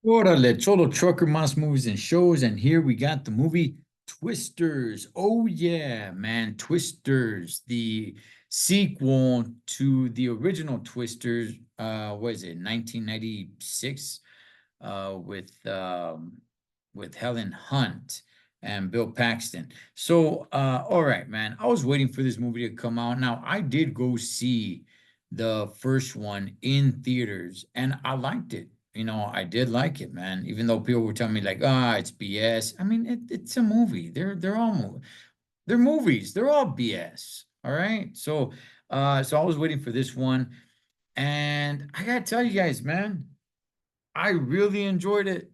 Orale, Cholo Trucker Mas Movies and Shows, and here we got the movie Twisters. Oh yeah, man, Twisters, the sequel to the original Twisters. What is it, 1996? With Helen Hunt and Bill Paxton. So, all right, man, I was waiting for this movie to come out. Now, I did go see the first one in theaters, and I liked it. I did like it, man. Even though people were telling me like, it's BS. I mean, it's a movie. They're movies. They're all BS. All right. So I was waiting for this one, and I gotta tell you guys, man, I really enjoyed it.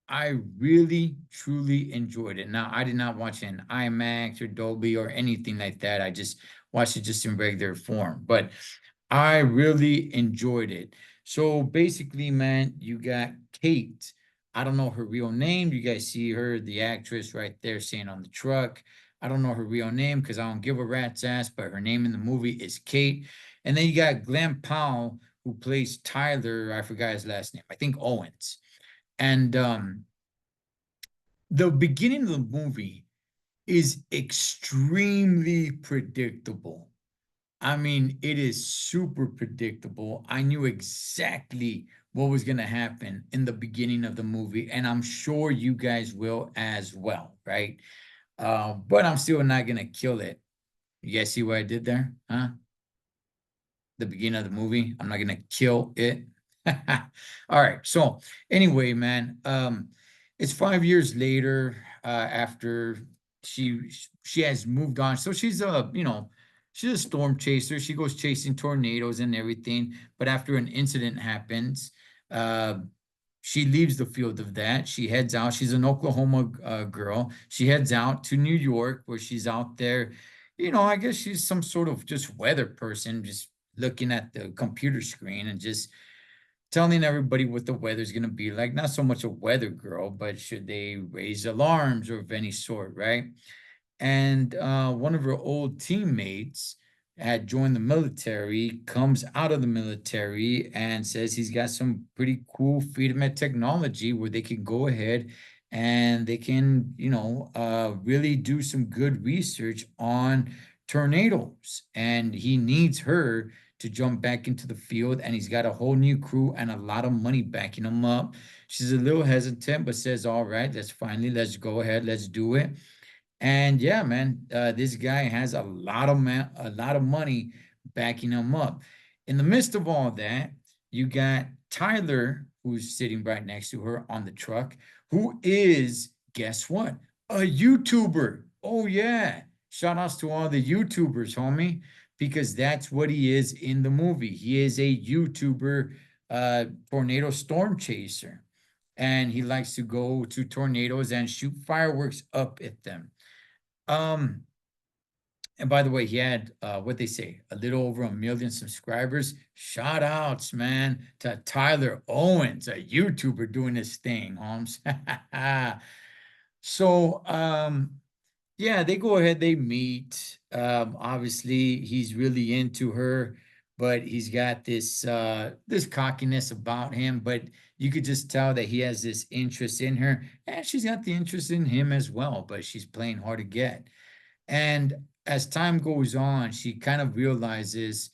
I really, truly enjoyed it. Now, I did not watch it in IMAX or Dolby or anything like that. I just watched it just in regular form, but I really enjoyed it. So basically, man, you got Kate. I don't know her real name. You guys see her, the actress right there saying on the truck. I don't know her real name because I don't give a rat's ass, but her name in the movie is Kate. And then you got Glenn Powell, who plays Tyler. I forgot his last name. I think Owens. And the beginning of the movie is extremely predictable. I mean, it is super predictable. I knew exactly what was going to happen in the beginning of the movie, and I'm sure you guys will as well, right? But I'm still not going to kill it. You guys see what I did there? Huh? The beginning of the movie. I'm not gonna kill it. All right. So anyway, man, it's 5 years later, after she she has moved on. So she's a storm chaser. She goes chasing tornadoes and everything. But after an incident happens, uh, she leaves the field of that. She heads out. She's an Oklahoma girl. She heads out to New York, where she's out there. I guess she's some sort of just weather person, just looking at the computer screen and just telling everybody what the weather's going to be like. Not so much a weather girl, but should they raise alarms or of any sort, right? And one of her old teammates had joined the military, comes out of the military, and says he's got some pretty cool freedom of technology where they can go ahead and they can, really do some good research on tornadoes. And he needs her to jump back into the field, and he's got a whole new crew and a lot of money backing him up. She's a little hesitant, but says, "All right, let's go ahead, let's do it." And yeah, man, this guy has a lot of money backing him up. In the midst of all that, you got Tyler, who's sitting right next to her on the truck, who is, guess what? A YouTuber. Oh yeah. Shout outs to all the YouTubers, homie, because that's what he is in the movie. He is a YouTuber, tornado storm chaser, and he likes to go to tornadoes and shoot fireworks up at them. Um, and by the way, he had what they say, a little over 1 million subscribers. Shout outs, man, to Tyler Owens, a YouTuber doing his thing, Holmes. So yeah, they go ahead, they meet. Obviously, he's really into her, but he's got this cockiness about him. But you could just tell that he has this interest in her, and she's got the interest in him as well, but she's playing hard to get. And as time goes on, she kind of realizes,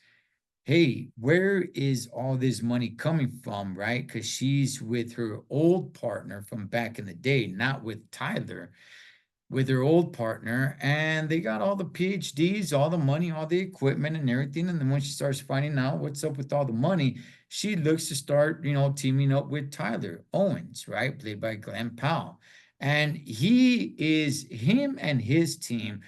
hey, where is all this money coming from, right? Because she's with her old partner from back in the day, not with Tyler, with her old partner, and they got all the PhDs, all the money, all the equipment and everything. And then when she starts finding out what's up with all the money, she looks to start, teaming up with Tyler Owens, right? Played by Glenn Powell. And him and his team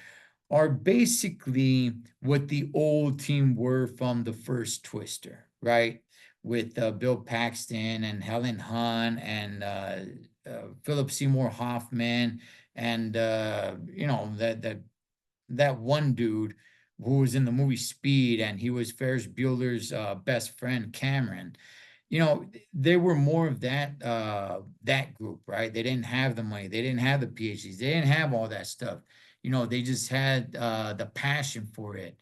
are basically what the old team were from the first Twister, right? With Bill Paxton and Helen Hunt and Philip Seymour Hoffman and that one dude who was in the movie Speed, and he was Ferris Bueller's best friend Cameron. They were more of that group, right? They didn't have the money, they didn't have the PhDs, they didn't have all that stuff. They just had the passion for it.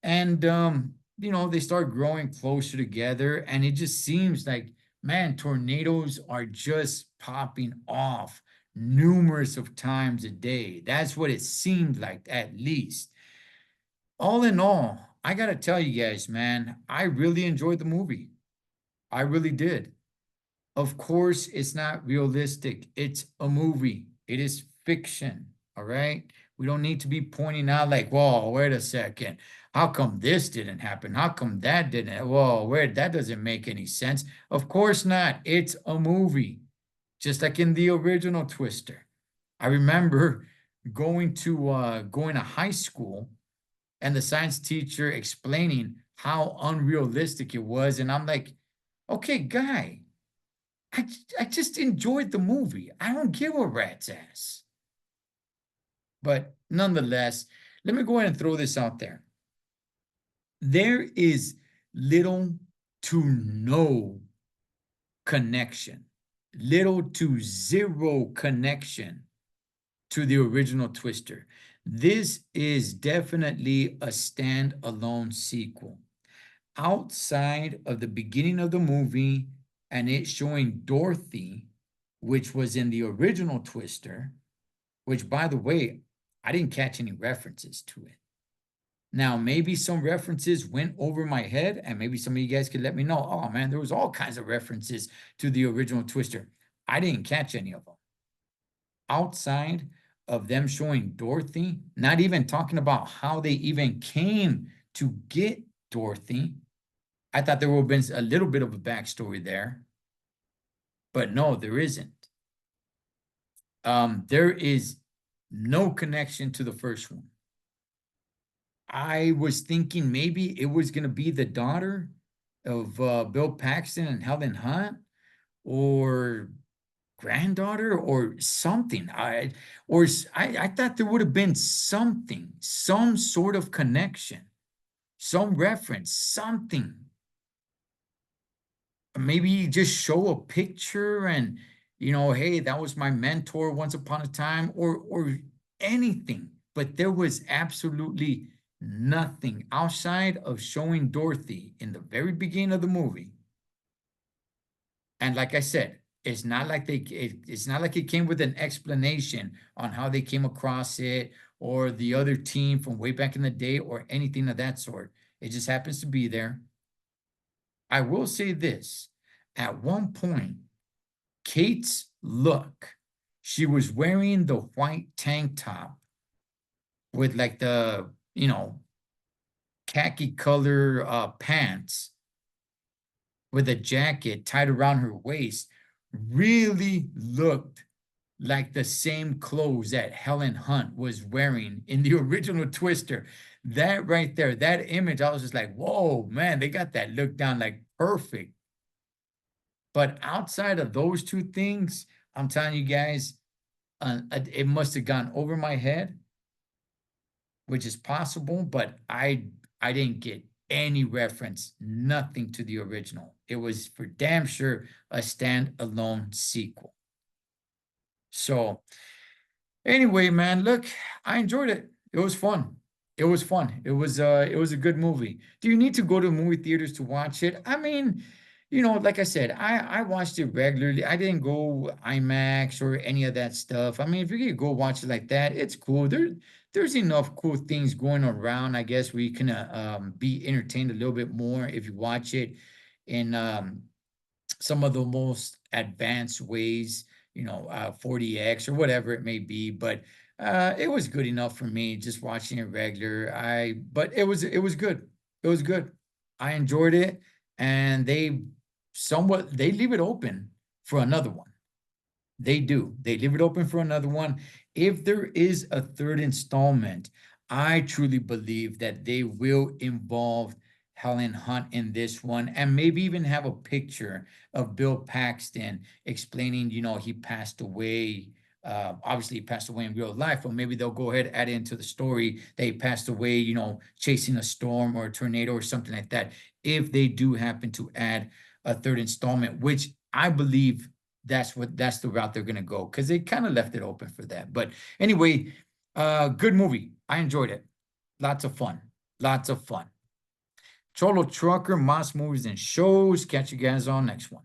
And they start growing closer together, and it just seems like man, tornadoes are just popping off numerous of times a day. That's what it seemed like, at least. All in all, I gotta tell you guys, man, I really enjoyed the movie. I really did. Of course, it's not realistic. It's a movie. It is fiction. All right. We don't need to be pointing out like, whoa, wait a second. How come this didn't happen? How come that didn't? Whoa, where that doesn't make any sense. Of course not. It's a movie, just like in the original Twister. I remember going to high school and the science teacher explaining how unrealistic it was. And I'm like, okay, guy, I just enjoyed the movie. I don't give a rat's ass. But nonetheless, let me go ahead and throw this out there. There is little to no connection, little to zero connection to the original Twister. This is definitely a standalone sequel. Outside of the beginning of the movie and it showing Dorothy, which was in the original Twister, which, by the way, I didn't catch any references to it. Now, maybe some references went over my head, and maybe some of you guys could let me know. Oh man, there was all kinds of references to the original Twister. I didn't catch any of them. Outside of them showing Dorothy, not even talking about how they even came to get Dorothy. I thought there would have been a little bit of a backstory there, but no, there isn't. There is no connection to the first one. I was thinking maybe it was going to be the daughter of Bill Paxton and Helen Hunt, or granddaughter, or something. I thought there would have been something, some sort of connection, some reference, something. Maybe just show a picture and, hey, that was my mentor once upon a time, or anything. But there was absolutely nothing outside of showing Dorothy in the very beginning of the movie. And like I said, it's not like it came with an explanation on how they came across it, or the other team from way back in the day, or anything of that sort. It just happens to be there. I will say this. At one point, Kate's look, she was wearing the white tank top with like the, khaki color pants with a jacket tied around her waist, really looked like the same clothes that Helen Hunt was wearing in the original Twister. That right there, that image, I was just like, whoa, man, they got that look down like perfect. But outside of those two things, I'm telling you guys, it must have gone over my head, which is possible, but I didn't get any reference, nothing to the original. It was for damn sure a standalone sequel. So anyway, man, look, I enjoyed it. It was fun. It was fun. It was a good movie. Do you need to go to movie theaters to watch it? I mean, like I said, I watched it regularly. I didn't go IMAX or any of that stuff. I mean, if you could go watch it like that, it's cool. There's enough cool things going around, I guess, where you can be entertained a little bit more if you watch it in some of the most advanced ways, 40X or whatever it may be. But it was good enough for me just watching it regular. But it was good. It was good. I enjoyed it, and they leave it open for another one. They do. They leave it open for another one. If there is a third installment, I truly believe that they will involve Helen Hunt in this one, and maybe even have a picture of Bill Paxton explaining, he passed away. Obviously, he passed away in real life, but maybe they'll go ahead, add into the story that he passed away, chasing a storm or a tornado or something like that. If they do happen to add a third installment, which I believe that's the route they're gonna go, because they kind of left it open for that. But anyway, good movie. I enjoyed it. Lots of fun. Lots of fun. Cholo Trucker, M.A.S. Movies and Shows. Catch you guys on next one.